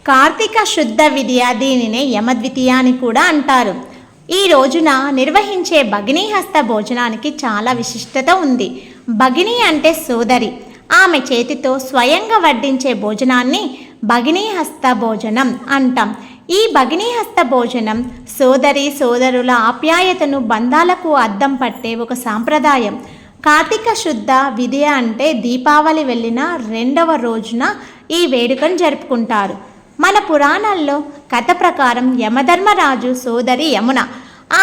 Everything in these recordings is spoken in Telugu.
కార్తీక శుద్ధ విద్య, దీనినే యమద్వితీయ అని కూడా అంటారు. ఈ రోజున నిర్వహించే భగినీహస్త భోజనానికి చాలా విశిష్టత ఉంది. భగిని అంటే సోదరి. ఆమె చేతితో స్వయంగా వడ్డించే భోజనాన్ని భగినీహస్త భోజనం అంటాం. ఈ భగినీహస్త భోజనం సోదరి సోదరుల ఆప్యాయతను, బంధాలకు అద్దం పట్టే ఒక సాంప్రదాయం. కార్తీక శుద్ధ విద్య అంటే దీపావళి వెళ్ళిన 2వ రోజున ఈ వేడుకను జరుపుకుంటారు. మన పురాణాల్లో కథ ప్రకారం యమధర్మరాజు సోదరి యమున,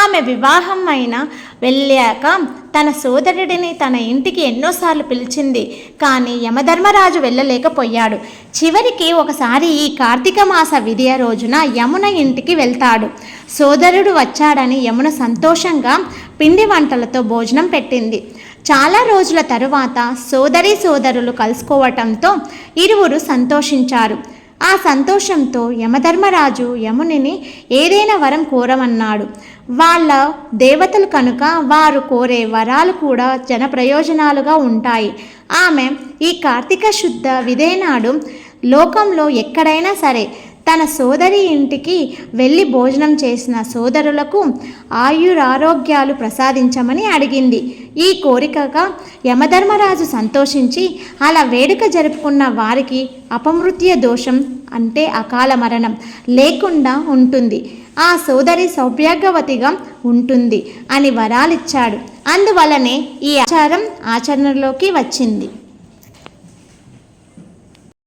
ఆమె వివాహం అయిన వెళ్ళాక తన సోదరుడిని తన ఇంటికి ఎన్నోసార్లు పిలిచింది. కానీ యమధర్మరాజు వెళ్ళలేకపోయాడు. చివరికి ఒకసారి ఈ కార్తీక మాస విద్య రోజున యమున ఇంటికి వెళ్తాడు. సోదరుడు వచ్చాడని యమున సంతోషంగా పిండి వంటలతో భోజనం పెట్టింది. చాలా రోజుల తరువాత సోదరి సోదరులు కలుసుకోవటంతో ఇరువురు సంతోషించారు. ఆ సంతోషంతో యమధర్మరాజు యమునిని ఏదైనా వరం కోరమన్నాడు. వాళ్ళ దేవతలు కనుక వారు కోరే వరాలు కూడా జన ప్రయోజనాలుగా ఉంటాయి. ఆమె ఈ కార్తీక శుద్ధ విద్య నాడు లోకంలో ఎక్కడైనా సరే తన సోదరి ఇంటికి వెళ్ళి భోజనం చేసిన సోదరులకు ఆయురారోగ్యాలు ప్రసాదించమని అడిగింది. ఈ కోరికగా యమధర్మరాజు సంతోషించి అలా వేడుక జరుపుకున్న వారికి అపమృత్యు దోషం అంటే అకాల మరణం లేకుండా ఉంటుంది, ఆ సోదరి సౌభాగ్యవతిగా ఉంటుంది అని వరాలిచ్చాడు. అందువలనే ఈ ఆచారం ఆచరణలోకి వచ్చింది.